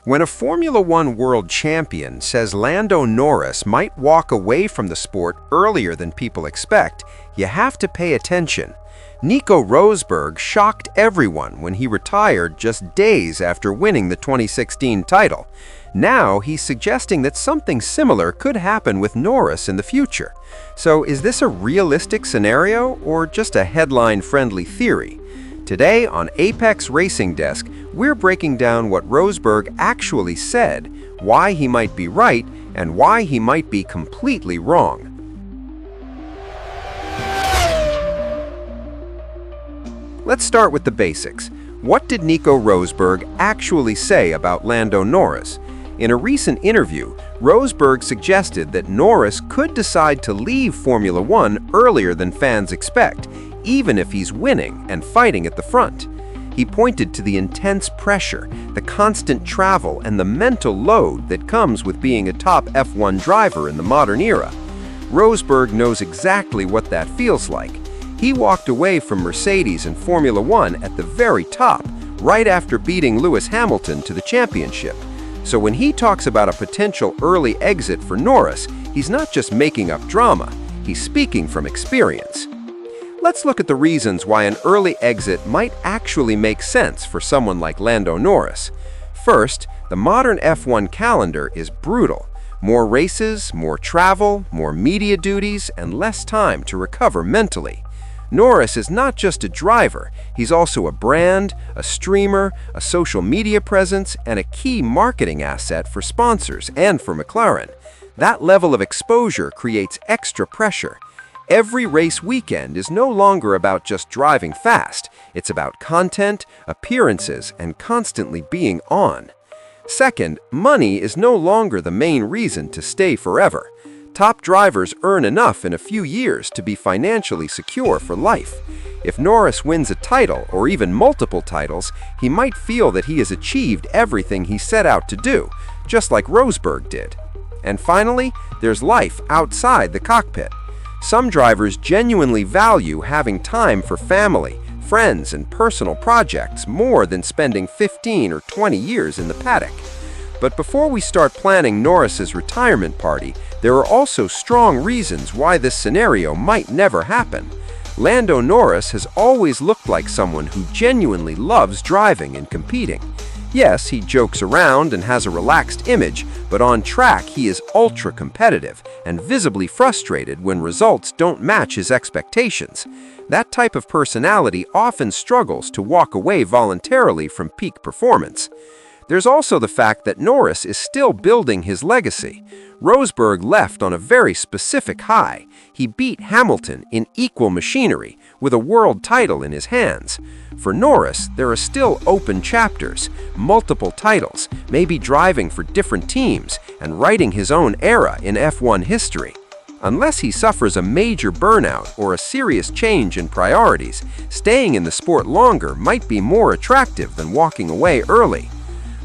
When a Formula One world champion says Lando Norris might walk away from the sport earlier than people expect, you have to pay attention. Nico Rosberg shocked everyone when he retired just days after winning the 2016 title. Now he's suggesting that something similar could happen with Norris in the future. So is this a realistic scenario or just a headline-friendly theory? Today on Apex Racing Desk, we're breaking down what Rosberg actually said, why he might be right, and why he might be completely wrong. Let's start with the basics. What did Nico Rosberg actually say about Lando Norris? In a recent interview, Rosberg suggested that Norris could decide to leave Formula One earlier than fans expect, even if he's winning and fighting at the front. He pointed to the intense pressure, the constant travel, and the mental load that comes with being a top F1 driver in the modern era. Rosberg knows exactly what that feels like. He walked away from Mercedes and Formula One at the very top, right after beating Lewis Hamilton to the championship. So when he talks about a potential early exit for Norris, he's not just making up drama, he's speaking from experience. Let's look at the reasons why an early exit might actually make sense for someone like Lando Norris. First, the modern F1 calendar is brutal. More races, more travel, more media duties, and less time to recover mentally. Norris is not just a driver, he's also a brand, a streamer, a social media presence, and a key marketing asset for sponsors and for McLaren. That level of exposure creates extra pressure. Every race weekend is no longer about just driving fast. It's about content, appearances, and constantly being on. Second, money is no longer the main reason to stay forever. Top drivers earn enough in a few years to be financially secure for life. If Norris wins a title or even multiple titles, he might feel that he has achieved everything he set out to do, just like Rosberg did. And finally, there's life outside the cockpit. Some drivers genuinely value having time for family, friends, and personal projects more than spending 15 or 20 years in the paddock. But before we start planning Norris's retirement party, there are also strong reasons why this scenario might never happen. Lando Norris has always looked like someone who genuinely loves driving and competing. Yes, he jokes around and has a relaxed image, but on track he is ultra-competitive and visibly frustrated when results don't match his expectations. That type of personality often struggles to walk away voluntarily from peak performance. There's also the fact that Norris is still building his legacy. Rosberg left on a very specific high. He beat Hamilton in equal machinery, with a world title in his hands. For Norris, there are still open chapters, multiple titles, maybe driving for different teams, and writing his own era in F1 history. Unless he suffers a major burnout or a serious change in priorities, staying in the sport longer might be more attractive than walking away early.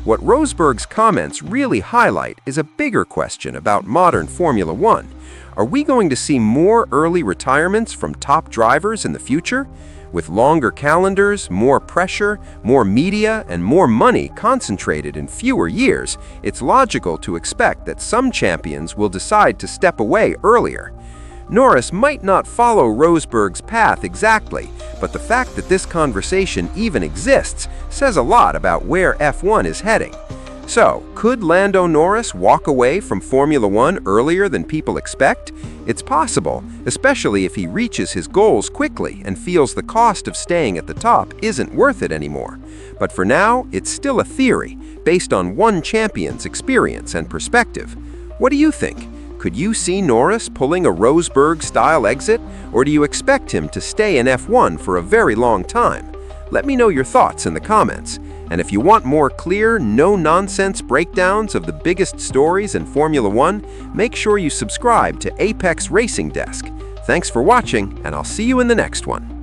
What Rosberg's comments really highlight is a bigger question about modern Formula One. Are we going to see more early retirements from top drivers in the future? With longer calendars, more pressure, more media, and more money concentrated in fewer years, it's logical to expect that some champions will decide to step away earlier. Norris might not follow Rosberg's path exactly, but the fact that this conversation even exists says a lot about where F1 is heading. So, could Lando Norris walk away from Formula One earlier than people expect? It's possible, especially if he reaches his goals quickly and feels the cost of staying at the top isn't worth it anymore. But for now, it's still a theory, based on one champion's experience and perspective. What do you think? Could you see Norris pulling a Rosberg-style exit, or do you expect him to stay in F1 for a very long time? Let me know your thoughts in the comments. And if you want more clear, no-nonsense breakdowns of the biggest stories in Formula One, make sure you subscribe to Apex Racing Desk. Thanks for watching, and I'll see you in the next one.